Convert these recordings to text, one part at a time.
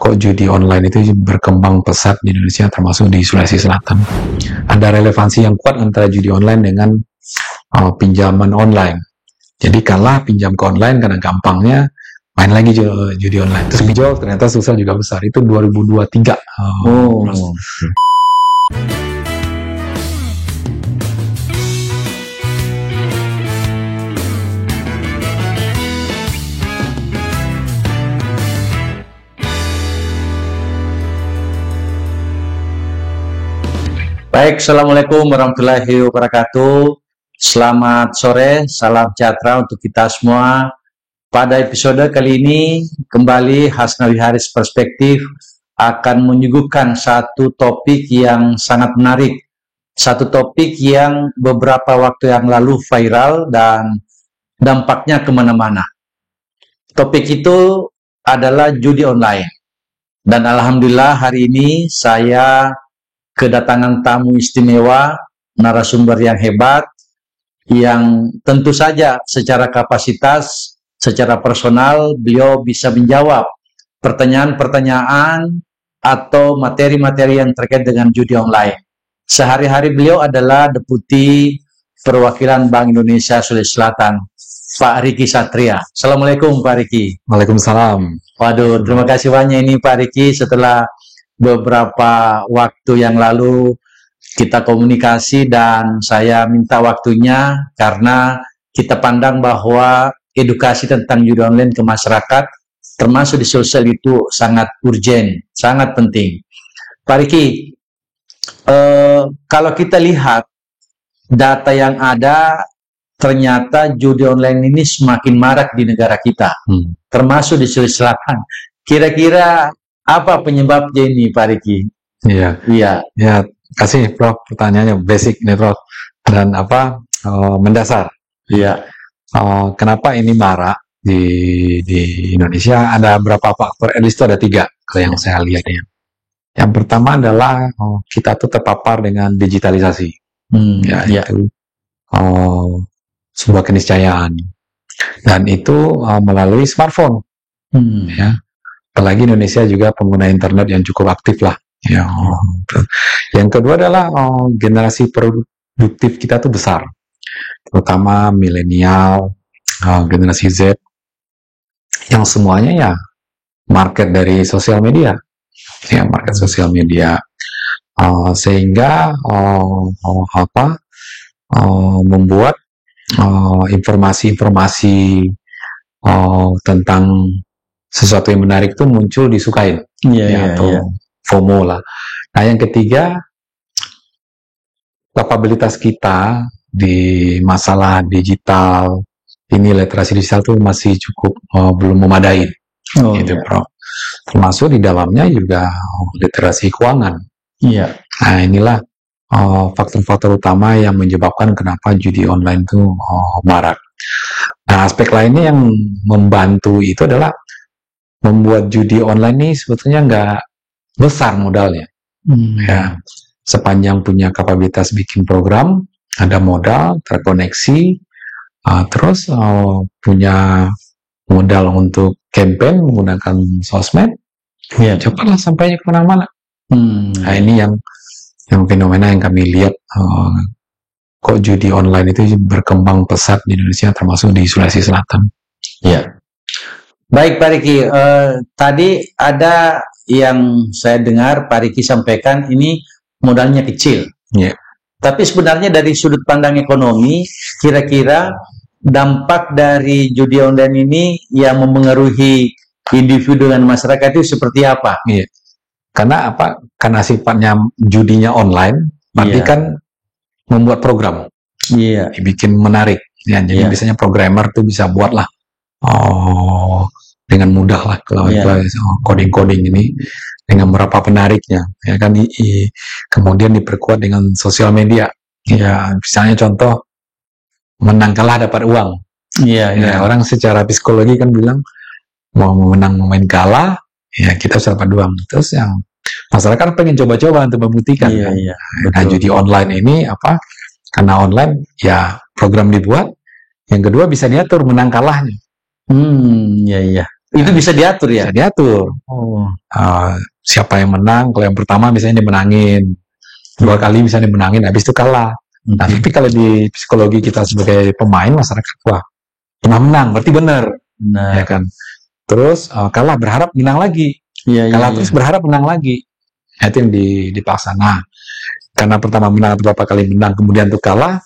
kok judi online itu berkembang pesat di Indonesia, termasuk di Sulawesi Selatan. Ada relevansi yang kuat antara judi online dengan pinjaman online. Jadi kalah pinjam ke online karena gampangnya, main lagi judi online. Terus pinjol ternyata susah juga besar. Itu 2023. Baik, Assalamualaikum warahmatullahi wabarakatuh. Selamat sore, salam sejahtera untuk kita semua. Pada episode kali ini, kembali Hasnawi Haris Perspektif akan menyuguhkan satu topik yang sangat menarik. Satu topik yang beberapa waktu yang lalu viral dan dampaknya kemana-mana. Topik itu adalah judi online. Dan Alhamdulillah hari ini saya kedatangan tamu istimewa, narasumber yang hebat, yang tentu saja secara kapasitas, secara personal, beliau bisa menjawab pertanyaan-pertanyaan atau materi-materi yang terkait dengan judi online. Sehari-hari beliau adalah Deputi Perwakilan Bank Indonesia Sulawesi Selatan, Pak Riki Satria. Assalamualaikum Pak Riki. Waalaikumsalam. Waduh, terima kasih banyak ini Pak Riki. Setelah beberapa waktu yang lalu kita komunikasi dan saya minta waktunya karena kita pandang bahwa edukasi tentang judi online ke masyarakat termasuk di sosial itu sangat urgent, sangat penting. Pak Riki, kalau kita lihat data yang ada, ternyata judi online ini semakin marak di negara kita, termasuk di Sulawesi Selatan. Kira-kira apa penyebabnya ini, Pak Riki? Iya. Kasih Prof, pertanyaannya basic nih Prof, dan mendasar. Iya. Kenapa ini marak di Indonesia? Ada berapa faktor? At least itu ada 3 kalau yang saya lihat ya. Yang pertama adalah kita tuh terpapar dengan digitalisasi. Itu sebuah keniscayaan, dan itu melalui smartphone. Apalagi Indonesia juga pengguna internet yang cukup aktif lah. Yang kedua adalah generasi produktif kita tuh besar, terutama milenial, generasi Z, yang semuanya ya market dari sosial media, sehingga membuat informasi-informasi tentang sesuatu yang menarik itu muncul, disukain, atau FOMO lah. Nah, yang ketiga, kapabilitas kita di masalah digital, ini literasi digital itu masih cukup belum memadai, Prof. Termasuk di dalamnya juga literasi keuangan. Nah, inilah faktor-faktor utama yang menyebabkan kenapa judi online itu marak. Nah, aspek lainnya yang membantu itu adalah membuat judi online ini sebetulnya nggak besar modalnya. Sepanjang punya kapabilitas bikin program, ada modal, terkoneksi, terus punya modal untuk campaign menggunakan sosmed, cepatlah sampainya kemana-mana. Nah, ini yang fenomena yang kami lihat, kok judi online itu berkembang pesat di Indonesia, termasuk di Sulawesi Selatan. Baik Pak Riki, tadi ada yang saya dengar Pak Riki sampaikan ini modalnya kecil. Tapi sebenarnya dari sudut pandang ekonomi, kira-kira dampak dari judi online ini yang mempengaruhi individu dan masyarakat itu seperti apa? Karena karena sifatnya judinya online, berarti kan membuat program, dibikin menarik. Jadi biasanya programmer tuh bisa buatlah dengan mudah lah kalau coding-coding ini dengan berapa penariknya, kemudian diperkuat dengan sosial media. Misalnya contoh, menang kalah dapat uang. Orang secara psikologi kan bilang mau menang main kalah, kita bisa dapat uang. Terus yang masyarakat pengen coba-coba untuk membuktikan. Nah, judi online ini karena online program dibuat, yang kedua bisa diatur menang kalahnya. Itu bisa diatur ya? Bisa diatur. Siapa yang menang, kalau yang pertama misalnya dimenangin, 2 kali misalnya dimenangin, habis itu kalah. Nah, tapi kalau di psikologi kita sebagai pemain masyarakat, wah, pernah menang, berarti benar. Ya kan? Terus kalah berharap menang lagi. Kalah terus berharap menang lagi. Itu yang dipaksa. Nah, karena pertama menang atau beberapa kali menang, kemudian tuh kalah,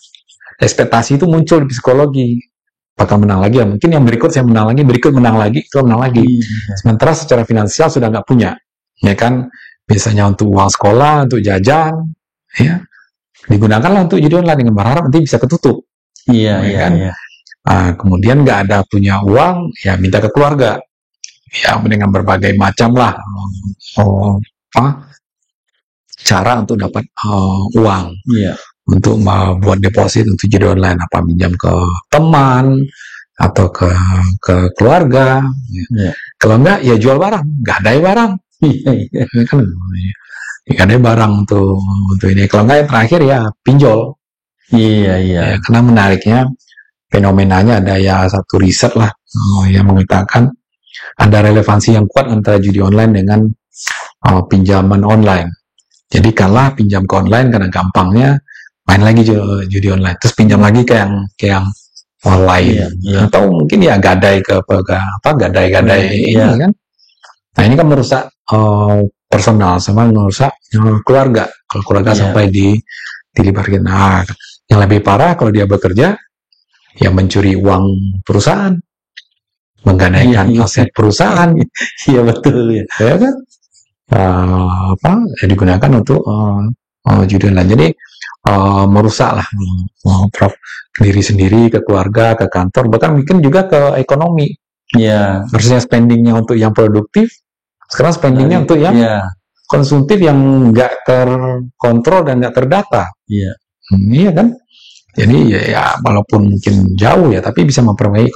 ekspektasi itu muncul di psikologi. Bakal menang lagi ya, mungkin yang berikut saya menang lagi, berikut menang lagi, itu menang lagi. Sementara secara finansial sudah nggak punya, ya kan? Biasanya untuk uang sekolah, untuk jajan, ya digunakanlah untuk judi online dengan berharap nanti bisa ketutup. Kan? Kemudian nggak ada punya uang, ya minta ke keluarga, ya dengan berbagai macam lah cara untuk dapat uang. Untuk membuat deposit untuk judi online, apa minjam ke teman atau ke keluarga. Kalau enggak ya jual barang, gadai barang. Kan gadai barang untuk ini. Kalau enggak yang terakhir ya pinjol. Ya, karena menariknya fenomenanya ada ya satu riset lah yang mengatakan ada relevansi yang kuat antara judi online dengan pinjaman online. Jadi kalah pinjam ke online karena gampangnya, main lagi judi online, terus pinjam lagi ke yang lain, atau mungkin ya gadai ke gadai ini kan. Nah ini kan merusak personal sama merusak keluarga. Kalau keluarga sampai dilibatkan. Nah, yang lebih parah kalau dia bekerja, ya mencuri uang perusahaan, menggadaikan aset perusahaan. Iya betul ya kan. Digunakan untuk judi online. Jadi merusak lah Prof, diri sendiri, ke keluarga, ke kantor, bahkan mungkin juga ke ekonomi. Harusnya spendingnya untuk yang produktif, sekarang spendingnya untuk yang konsumtif yang nggak terkontrol dan nggak terdata. Iya kan. Jadi ya walaupun mungkin jauh ya, tapi bisa memperbaiki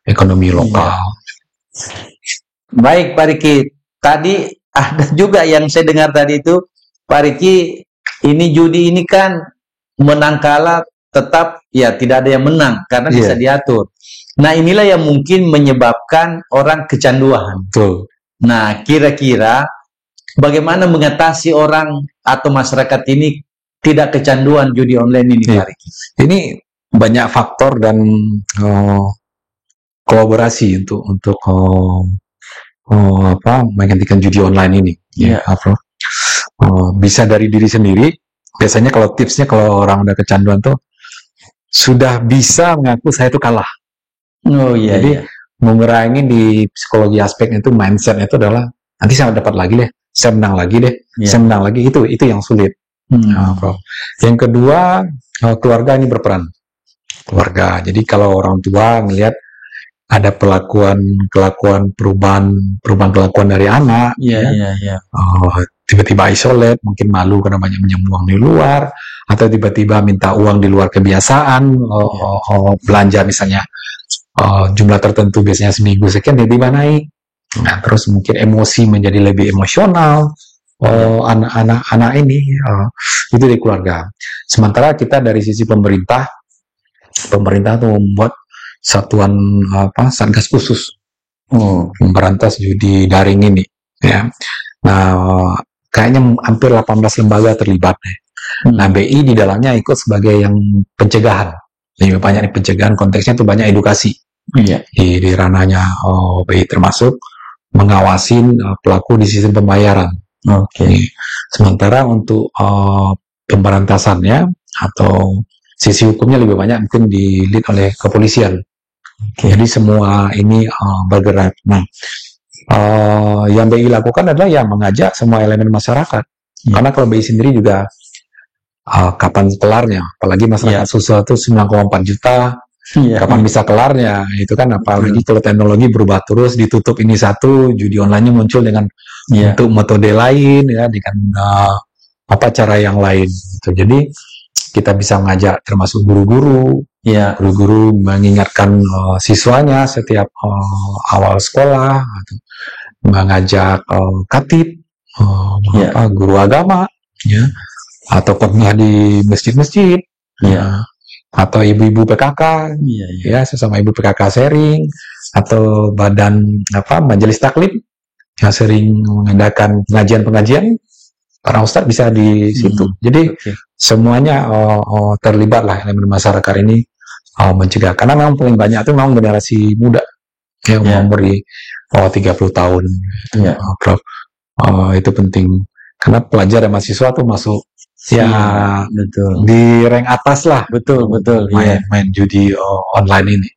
ekonomi lokal. Baik Pak Riki, tadi ada juga yang saya dengar tadi itu, Pak Riki, ini judi ini kan menang kalah tetap ya tidak ada yang menang karena bisa diatur. Nah inilah yang mungkin menyebabkan orang kecanduan. Betul. Nah kira-kira bagaimana mengatasi orang atau masyarakat ini tidak kecanduan judi online ini, Pak Riki? Ini banyak faktor dan kolaborasi untuk menghentikan judi online ini. Bisa dari diri sendiri. Biasanya kalau tipsnya kalau orang udah kecanduan tuh sudah bisa mengaku saya itu kalah. Jadi mengurangi di psikologi aspeknya itu, mindset itu adalah nanti saya dapat lagi deh, saya menang lagi deh, saya menang lagi, itu yang sulit. Yang kedua, keluarga ini berperan. Keluarga. Jadi kalau orang tua melihat ada kelakuan perubahan kelakuan dari anak, tiba-tiba isolate, mungkin malu karena banyak minjem uang di luar, atau tiba-tiba minta uang di luar kebiasaan, belanja misalnya jumlah tertentu biasanya seminggu sekian, tiba-tiba naik. Nah, terus mungkin emosi menjadi lebih emosional. Anak-anak ini itu di keluarga. Sementara kita dari sisi pemerintah tuh membuat satuan satgas khusus memberantas judi daring ini, ya. Nah, kayaknya hampir 18 lembaga terlibat. Nah, BI di dalamnya ikut sebagai yang pencegahan. Lebih banyak di pencegahan, konteksnya itu banyak edukasi. Di ranahnya BI termasuk mengawasin pelaku di sistem pembayaran. Sementara untuk pemberantasannya atau sisi hukumnya lebih banyak mungkin di-lead oleh kepolisian. Jadi semua ini bergerak. Nah, yang BI lakukan adalah ya mengajak semua elemen masyarakat. Karena kalau BI sendiri juga kapan kelarnya? Apalagi masyarakat sosial itu 9,4 juta. Kapan bisa kelarnya? Itu kan apalagi kalau teknologi berubah terus, ditutup ini satu, judi online-nya muncul dengan untuk metode lain, ya, dengan cara yang lain. Gitu. Jadi kita bisa mengajak termasuk guru-guru, guru-guru mengingatkan siswanya setiap awal sekolah, atau mengajak khatib, guru agama, atau khotbah di masjid-masjid, atau ibu-ibu PKK, ya sesama ibu PKK sharing, atau badan majelis taklim yang sering mengadakan pengajian-pengajian, para ustadz bisa di situ. Jadi semuanya terlibat lah elemen masyarakat ini mencegah. Karena memang paling banyak itu memang generasi muda yang umur di 30 tahun. Prof. Itu penting. Karena pelajar dan mahasiswa tuh masuk betul. Di rank atas lah. Betul. Main judi online ini.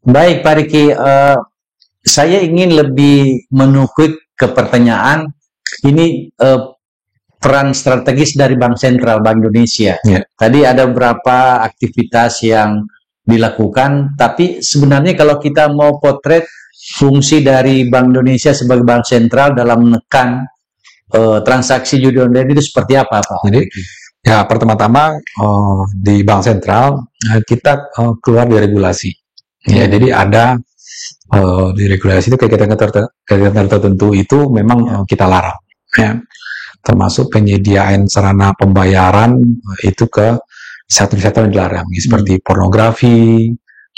Baik Pak Riki, saya ingin lebih menukik ke pertanyaan ini peran strategis dari Bank Sentral Bank Indonesia. Tadi ada beberapa aktivitas yang dilakukan, tapi sebenarnya kalau kita mau potret fungsi dari Bank Indonesia sebagai bank sentral dalam menekan transaksi judi online itu seperti apa, Pak? Jadi, ya pertama-tama di Bank Sentral kita keluar dari regulasi. Ya, jadi ada di regulasi itu kegiatan tertentu itu memang kita larang. Ya. Termasuk penyediaan sarana pembayaran itu ke sektor-sektor yang dilarang, seperti pornografi,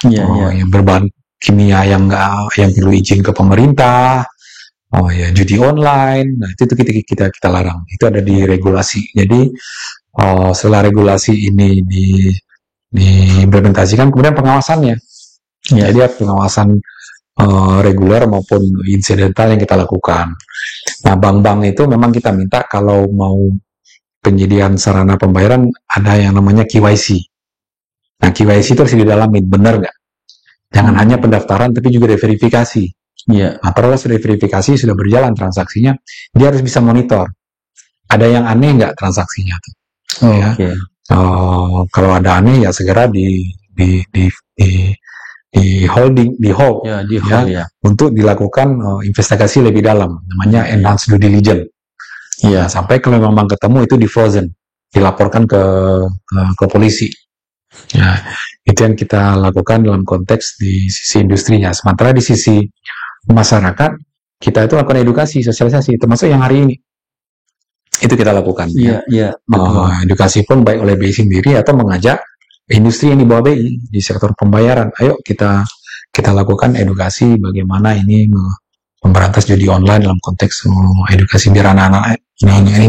yang berbahan kimia yang perlu izin ke pemerintah, judi online, nah itu kita larang. Itu ada di regulasi. Jadi setelah regulasi ini diimplementasikan, kemudian pengawasannya. Jadi pengawasan reguler maupun insidental yang kita lakukan. Nah, bank-bank itu memang kita minta kalau mau penyediaan sarana pembayaran ada yang namanya KYC. Nah, KYC itu harus didalamin, benar nggak? Jangan hanya pendaftaran, tapi juga diverifikasi. Nah, kalau sudah verifikasi, sudah berjalan transaksinya, dia harus bisa monitor. Ada yang aneh nggak transaksinya tuh? Kalau ada aneh ya segera di hold untuk dilakukan investigasi lebih dalam, namanya enhanced due diligence. Sampai kalau memang ketemu itu di frozen, dilaporkan ke polisi. Itu yang kita lakukan dalam konteks di sisi industrinya. Sementara di sisi masyarakat, kita itu lakukan edukasi, sosialisasi, termasuk yang hari ini. Itu kita lakukan. Edukasi pun baik oleh BI sendiri atau mengajak industri yang di bawah BI di sektor pembayaran. Ayo kita lakukan edukasi bagaimana ini memberantas judi online dalam konteks edukasi biar anak-anak ini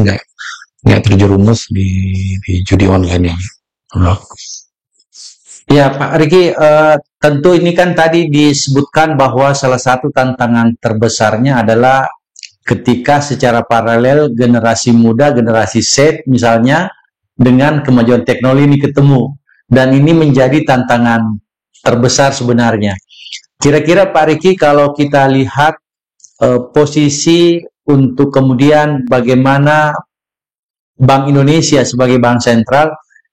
nggak terjerumus di judi online ini. Ya Pak Riki, tentu ini kan tadi disebutkan bahwa salah satu tantangan terbesarnya adalah ketika secara paralel generasi muda, generasi Z misalnya dengan kemajuan teknologi ini ketemu. Dan ini menjadi tantangan terbesar sebenarnya. Kira-kira Pak Riki, kalau kita lihat posisi untuk kemudian bagaimana Bank Indonesia sebagai bank sentral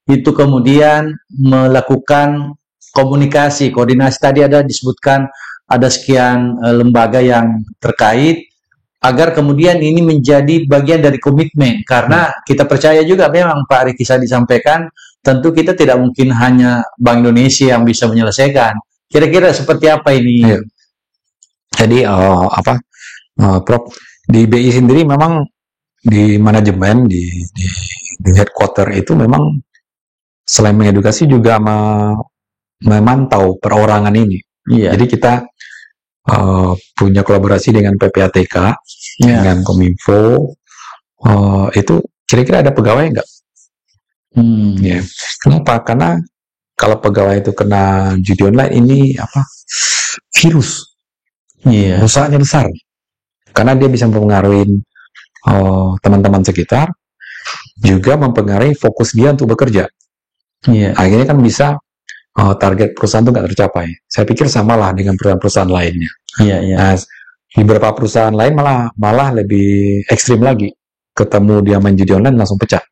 itu kemudian melakukan komunikasi, koordinasi, tadi ada disebutkan ada sekian lembaga yang terkait, agar kemudian ini menjadi bagian dari komitmen. Karena kita percaya juga memang Pak Riki saya disampaikan, tentu kita tidak mungkin hanya Bank Indonesia yang bisa menyelesaikan. Kira-kira seperti apa ini? Jadi Prof, di BI sendiri memang di manajemen di headquarter itu memang selain mengedukasi juga memantau perorangan ini. Jadi kita punya kolaborasi dengan PPATK, dengan Kominfo. Itu kira-kira ada pegawai nggak? Kenapa? Karena kalau pegawai itu kena judi online ini virus, rusaknya besar. Karena dia bisa mempengaruhi teman-teman sekitar, juga mempengaruhi fokus dia untuk bekerja. Akhirnya kan bisa target perusahaan itu nggak tercapai. Saya pikir samalah dengan perusahaan-perusahaan lainnya. Nah, di beberapa perusahaan lain malah lebih ekstrim lagi. Ketemu dia main judi online langsung pecat.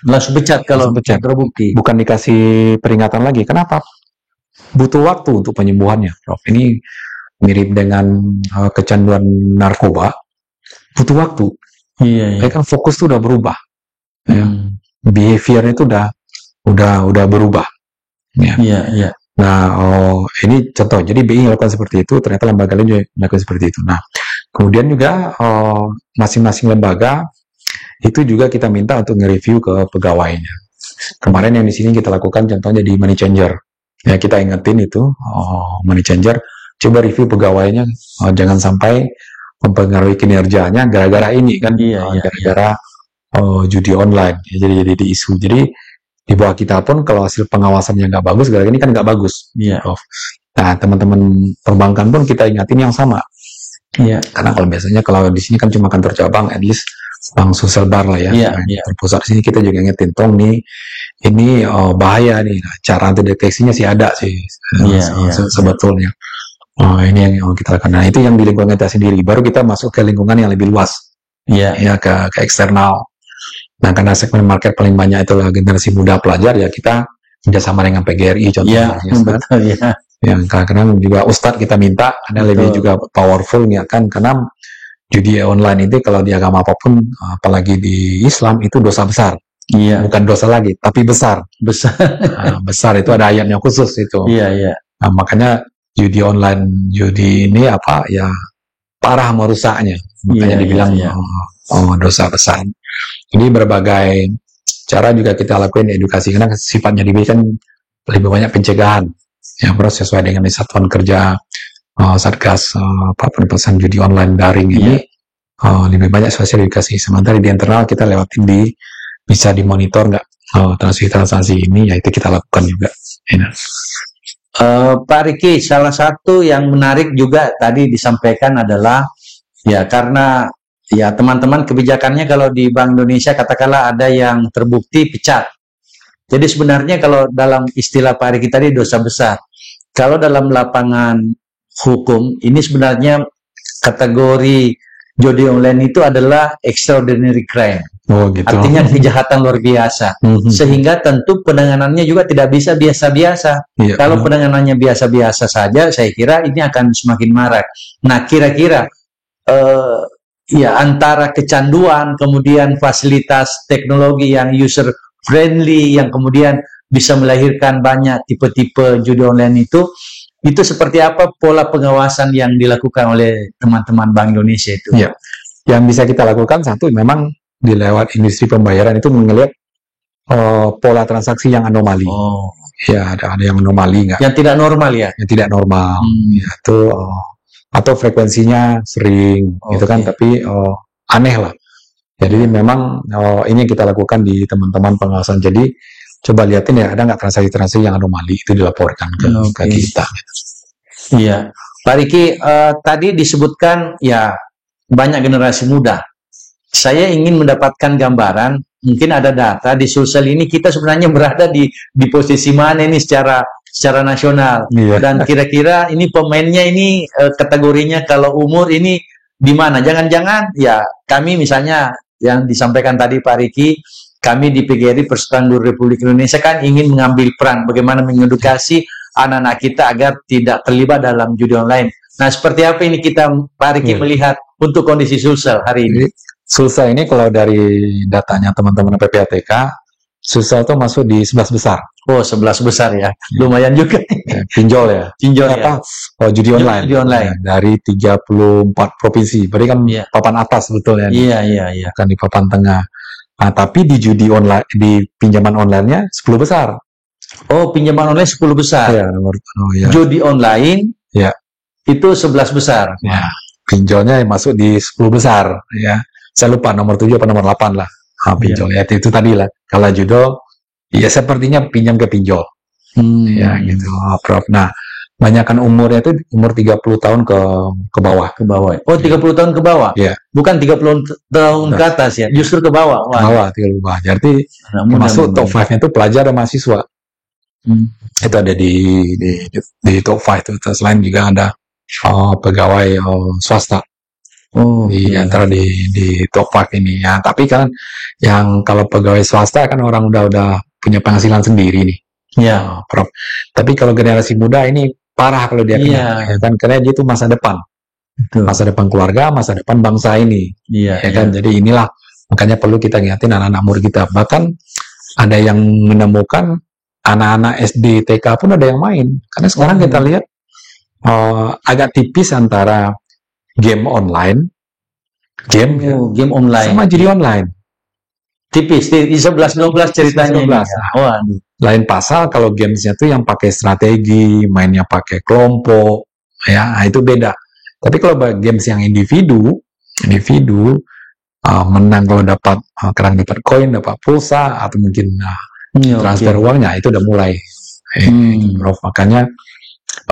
Langsung pecat kalau terbukti. Bukan dikasih peringatan lagi. Kenapa? Butuh waktu untuk penyembuhannya, Prof. Ini mirip dengan kecanduan narkoba. Butuh waktu. Kan fokus itu udah berubah. Behavior itu udah berubah. Nah, ini contoh. Jadi BI melakukan seperti itu, ternyata lembaga lain juga melakukan seperti itu. Nah, kemudian juga masing-masing lembaga itu juga kita minta untuk nge-review ke pegawainya. Kemarin yang di sini kita lakukan contohnya di Money Changer. Ya, kita ingetin itu Money Changer, coba review pegawainya, jangan sampai mempengaruhi kinerjanya gara-gara ini kan, gara-gara judi online. Ya, jadi isu. Jadi di bawah kita pun kalau hasil pengawasannya nggak bagus, gara-gara ini kan nggak bagus. Nah, teman-teman perbankan pun kita ingatin yang sama. Karena kalau biasanya kalau di sini kan cuma kantor cabang, at least bank social bar lah ya. Terpusat sini kita juga ingetin, tong nih, ini bahaya nih. Nah, cara antideteksinya sih ada sih sebetulnya. Ini yang kita lakukan. Nah, itu yang di lingkungan kita sendiri. Baru kita masuk ke lingkungan yang lebih luas, ke eksternal. Nah, karena segmen market paling banyak itulah generasi muda pelajar, ya kita kerjasama dengan PGRI contohnya. Yang karena juga Ustadz kita minta, karena lebih juga powerful ya kan, karena judi online itu kalau di agama apapun, apalagi di Islam itu dosa besar. Bukan dosa lagi, tapi besar. Besar itu ada ayatnya khusus itu. Nah, makanya judi online, judi ini parah merusaknya. Makanya dibilang dosa besar. Jadi berbagai cara juga kita lakuin edukasi, karena sifatnya DB kan lebih banyak pencegahan. Ya, proses sesuai dengan satuan kerja Satgas penelusuran judi online daring ini lebih banyak sosial edukasi. Sementara di internal kita lewatin bisa dimonitor nggak transaksi ini, ya itu kita lakukan juga. Pak Riki, salah satu yang menarik juga tadi disampaikan adalah karena teman-teman kebijakannya kalau di Bank Indonesia katakanlah ada yang terbukti pecat. Jadi sebenarnya kalau dalam istilah Pak Riki tadi dosa besar. Kalau dalam lapangan hukum ini sebenarnya kategori judi online itu adalah extraordinary crime. Gitu. Artinya kejahatan luar biasa. Sehingga tentu penanganannya juga tidak bisa biasa-biasa. Kalau penanganannya biasa-biasa saja, saya kira ini akan semakin marak. Nah, kira-kira antara kecanduan, kemudian fasilitas teknologi yang user friendly, yang kemudian bisa melahirkan banyak tipe-tipe judi online itu seperti apa pola pengawasan yang dilakukan oleh teman-teman Bank Indonesia itu? Yang bisa kita lakukan, satu, memang di lewat industri pembayaran itu melihat pola transaksi yang anomali. Ada yang anomali nggak? Yang tidak normal ya? Yang tidak normal. Atau frekuensinya sering, gitu kan? Tapi aneh lah. Jadi memang ini yang kita lakukan di teman-teman pengawasan. Jadi coba lihatin ada nggak transaksi-transaksi yang anomali, itu dilaporkan ke kita. Pak Riki, tadi disebutkan banyak generasi muda. Saya ingin mendapatkan gambaran, mungkin ada data di Sulsel ini kita sebenarnya berada di posisi mana ini secara nasional. Dan kira-kira ini pemainnya ini kategorinya kalau umur ini di mana? Jangan-jangan kami misalnya yang disampaikan tadi Pak Riki, kami di PGRI Persatuan Guru Republik Indonesia kan ingin mengambil peran bagaimana mengedukasi anak-anak kita agar tidak terlibat dalam judi online. Nah, seperti apa ini kita Pak Riki melihat untuk kondisi Sulsel hari ini? Sulsel ini kalau dari datanya teman-teman PPATK, Sulsel itu masuk di 11 besar. 11 besar ya. Lumayan juga. Pinjol ya. Judi online. Judi online. Dari 34 provinsi. Berarti kan papan atas sebetulnya. Bukan di papan tengah. Nah, tapi di judi online, di pinjaman online-nya 10 besar. Pinjaman online 10 besar. Judi online itu 11 besar. Pinjolnya masuk di 10 besar. Saya lupa nomor 7 atau nomor 8 lah. Pinjol. Itu tadi lah. Kalau judo, sepertinya pinjam ke pinjol. Gitu, Prof. Nah, banyakkan umurnya itu umur 30 tahun ke bawah. 30 tahun ke bawah? Bukan 30 tahun ke atas ya? Justru ke bawah? Ke bawah, 30 ke bawah. Jadi, masuk top 5-nya itu pelajar dan mahasiswa. Itu ada di top 5 itu. Selain juga ada pegawai swasta. Antara di top 5 ini ya. Tapi kan yang kalau pegawai swasta kan orang udah punya penghasilan sendiri nih. Prof. Tapi kalau generasi muda ini parah kalau dia kena, kan, karena dia itu masa depan. Masa depan keluarga, masa depan bangsa ini. Kan. Jadi inilah makanya perlu kita ingatin anak-anak murid kita. Bahkan ada yang menemukan anak-anak SD, TK pun ada yang main. Karena sekarang kita lihat agak tipis antara game online, game online sama judi online. Tipis di 11-12 ceritanya 11. ini. Waduh. Lain pasal kalau gamesnya tuh yang pakai strategi, mainnya pakai kelompok, ya nah itu beda. Tapi kalau games yang individu menang kalau dapat kadang dapat koin, dapat pulsa atau mungkin transfer uangnya itu udah mulai. Makanya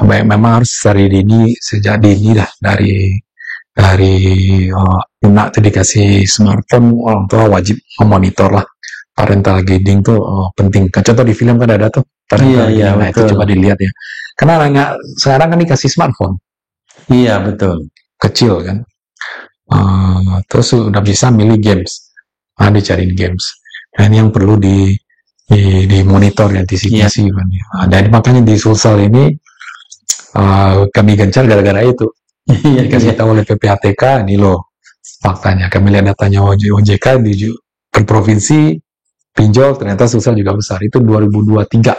memang harus dari dini, sejak dini dah dari anak tuh dikasih smartphone, orang tua wajib memonitor lah. Parental guiding tuh penting. Contoh di film kan ada tuh parental guiding, nah itu coba dilihat ya. Karena sekarang kan dikasih smartphone. Iya betul. Kecil kan. Terus udah bisa milih games. Dicariin games. Dan yang perlu di monitor ya, disikasi. Dan makanya di Sulsel ini kami gencar gara-gara itu. Dikasih tahu oleh PPATK, ini loh faktanya. Kami lihat datanya OJK di per provinsi pinjol ternyata Sulsel juga besar. Itu 2023.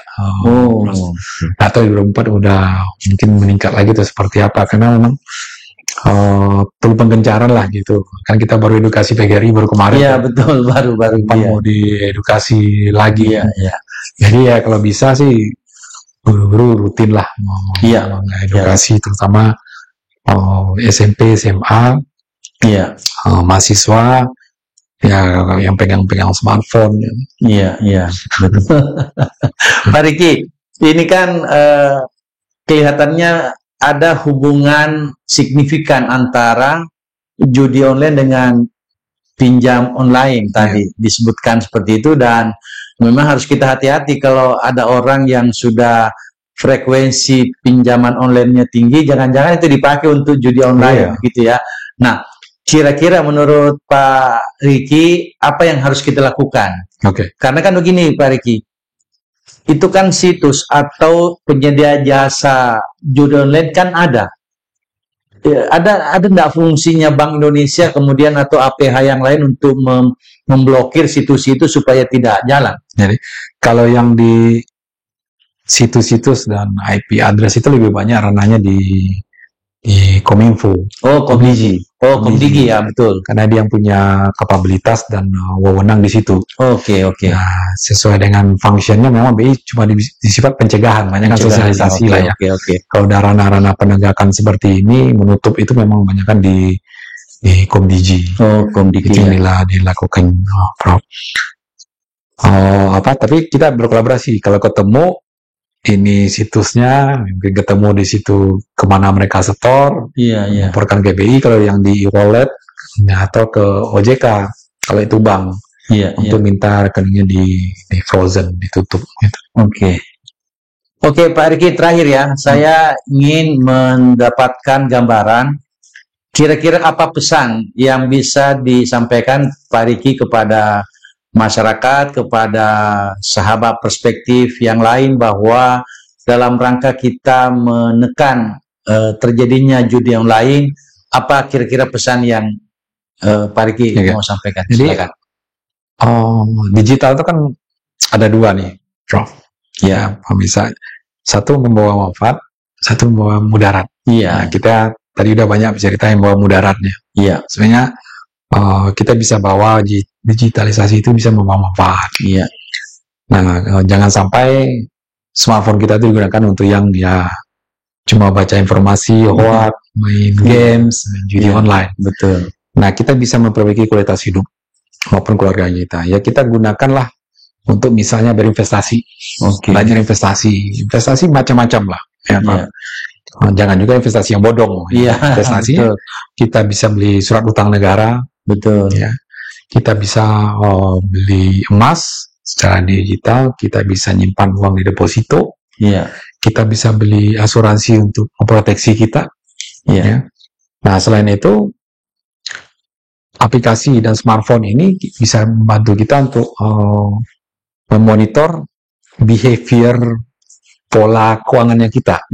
Atau 2024 udah mungkin meningkat lagi tuh seperti apa, karena memang perlu penggencaran lah gitu. Kan kita baru edukasi PGRI baru kemarin. Iya betul, baru mau diedukasi lagi. Jadi ya kalau bisa sih guru-guru rutin lah edukasi terutama SMP, SMA, mahasiswa ya yang pegang smartphone. Iya betul. Pak Riki, ini kan kelihatannya ada hubungan signifikan antara judi online dengan pinjam online tadi disebutkan seperti itu, dan memang harus kita hati-hati kalau ada orang yang sudah frekuensi pinjaman online-nya tinggi, jangan-jangan itu dipakai untuk judi online gitu ya. Nah, kira-kira menurut Pak Riki apa yang harus kita lakukan? Karena kan begini Pak Riki, itu kan situs atau penyedia jasa judi online kan ada enggak fungsinya Bank Indonesia kemudian atau APH yang lain untuk memblokir situs itu supaya tidak jalan? Jadi kalau yang di situs-situs dan IP address itu lebih banyak ranahnya di Kominfo. Komdigi ya betul. Karena dia yang punya kapabilitas dan wewenang di situ. Oke. Nah, sesuai dengan fungsinya memang BI cuma disifat pencegahan, banyak kan sosialisasi lah ya. Kalau ada ranah-ranah penegakan seperti ini menutup itu memang banyak kan di Komdigi. Komdigi. Itu dilakukan, Prof. Tapi kita berkolaborasi. Kalau ketemu ini situsnya, ketemu di situ kemana mereka setor, laporkan ke BI kalau yang di e-wallet atau ke OJK kalau itu bank, untuk minta rekeningnya di frozen, ditutup. Gitu. Oke, Pak Riki, terakhir ya, saya ingin mendapatkan gambaran kira-kira apa pesan yang bisa disampaikan Pak Riki kepada masyarakat, kepada sahabat perspektif yang lain, bahwa dalam rangka kita menekan terjadinya judi online, apa kira-kira pesan yang Pak Riki mau sampaikan? Jadi, digital itu kan ada dua nih, Prof. Bisa satu membawa manfaat, satu membawa mudarat. Nah, kita tadi udah banyak cerita yang membawa mudaratnya. Sebenarnya kita bisa bawa digitalisasi itu bisa membawa manfaat. Nah, jangan sampai smartphone kita itu digunakan untuk yang cuma baca informasi, hoax, main games, judi online. Betul. Nah, kita bisa memperbaiki kualitas hidup maupun keluarga kita. Ya, kita gunakanlah untuk misalnya berinvestasi. Belajar investasi macam-macam lah. Jangan juga investasi yang bodong. Investasi kita bisa beli surat utang negara. Betul. Kita bisa beli emas secara digital, kita bisa nyimpan uang di deposito, kita bisa beli asuransi untuk memproteksi kita. Nah, selain itu aplikasi dan smartphone ini bisa membantu kita untuk memonitor behavior pola keuangannya kita.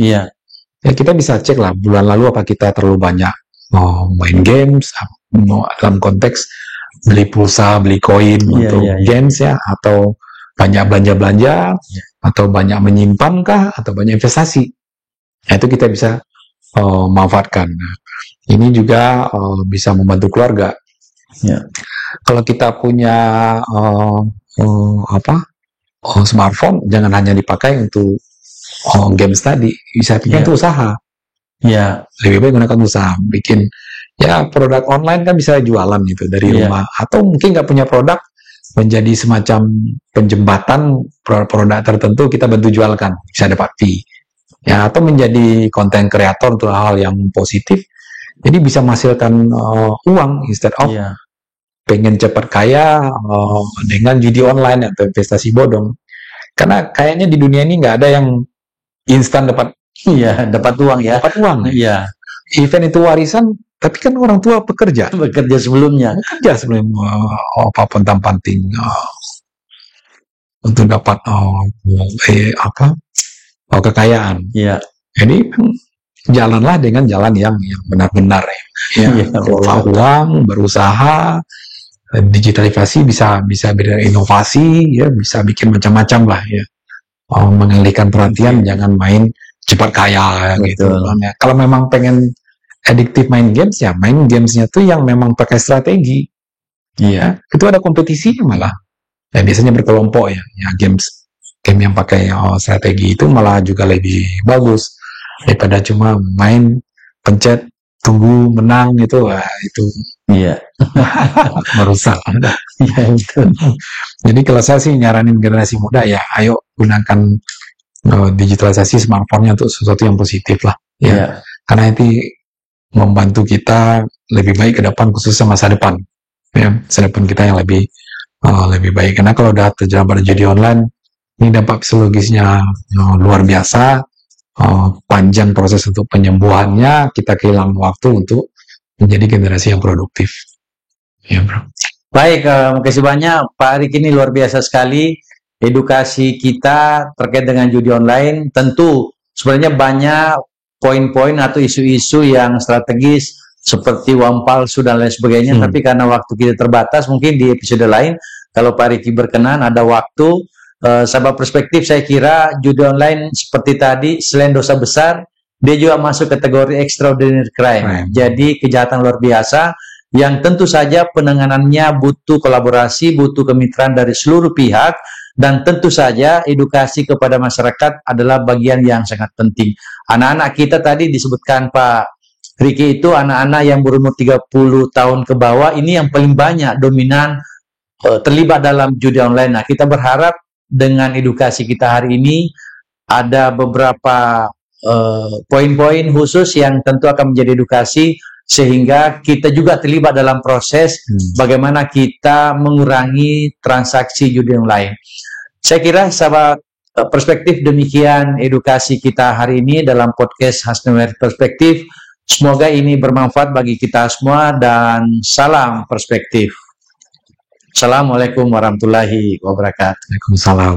Kita bisa cek lah bulan lalu apa kita terlalu banyak main games, dalam konteks beli pulsa, beli koin untuk games atau banyak belanja atau banyak menyimpan atau banyak investasi. Nah, itu kita bisa manfaatkan. Nah, ini juga bisa membantu keluarga. kalau kita punya smartphone, jangan hanya dipakai untuk games tadi, bisa pikir itu usaha. Ya, lebih baik gunakan usaha, bikin ya produk online kan bisa jualan itu dari rumah, atau mungkin nggak punya produk, menjadi semacam penjembatan produk tertentu kita bantu jualkan, bisa dapat fee. Ya, atau menjadi konten kreator untuk hal yang positif, jadi bisa menghasilkan uang instead of pengen cepat kaya dengan judi online atau investasi bodong. Karena kayaknya di dunia ini nggak ada yang instan dapat uang ya. Dapat uang. Iya. Event itu warisan, tapi kan orang tua bekerja sebelumnya. Sebelum apapun tampanting untuk dapat kekayaan. Iya. Jadi jalanlah dengan jalan yang benar-benar ya. Kelola uang, berusaha, digitalisasi, bisa berinovasi ya, bisa bikin macam-macam lah ya. Mengalihkan perhatian, jangan main cepat kaya gitu. Ya. Kalau memang pengen adiktif main games, ya main gamesnya tuh yang memang pakai strategi. Iya. Itu ada kompetisinya malah. Ya, biasanya berkelompok ya game yang pakai strategi itu malah juga lebih bagus daripada cuma main pencet tunggu menang itu. Itu merusak. Jadi kalau saya sih nyaranin generasi muda, ya ayo gunakan digitalisasi smartphone-nya untuk sesuatu yang positif lah ya. Karena itu membantu kita lebih baik ke depan, khususnya masa depan ya, masa depan kita yang lebih baik. Karena kalau udah terjerat pada judi online, ini dampak psikologisnya luar biasa, panjang proses untuk penyembuhannya, kita kehilangan waktu untuk menjadi generasi yang produktif ya bro. Baik, makasih banyak Pak Arik, ini luar biasa sekali edukasi kita terkait dengan judi online. Tentu sebenarnya banyak poin-poin atau isu-isu yang strategis seperti uang palsu dan lain sebagainya, tapi karena waktu kita terbatas, mungkin di episode lain kalau Pak Riki berkenan ada waktu. Sahabat perspektif, saya kira judi online seperti tadi selain dosa besar, dia juga masuk kategori extraordinary crime. Jadi kejahatan luar biasa yang tentu saja penanganannya butuh kolaborasi, butuh kemitraan dari seluruh pihak, dan tentu saja edukasi kepada masyarakat adalah bagian yang sangat penting. Anak-anak kita tadi disebutkan Pak Riki itu anak-anak yang berumur 30 tahun ke bawah, ini yang paling banyak dominan terlibat dalam judi online. Nah, kita berharap dengan edukasi kita hari ini ada beberapa poin-poin khusus yang tentu akan menjadi edukasi, sehingga kita juga terlibat dalam proses bagaimana kita mengurangi transaksi judi online. Saya kira sahabat perspektif, demikian edukasi kita hari ini dalam podcast Hasnawi Perspektif. Semoga ini bermanfaat bagi kita semua, dan salam perspektif. Assalamualaikum warahmatullahi wabarakatuh. Waalaikumsalam.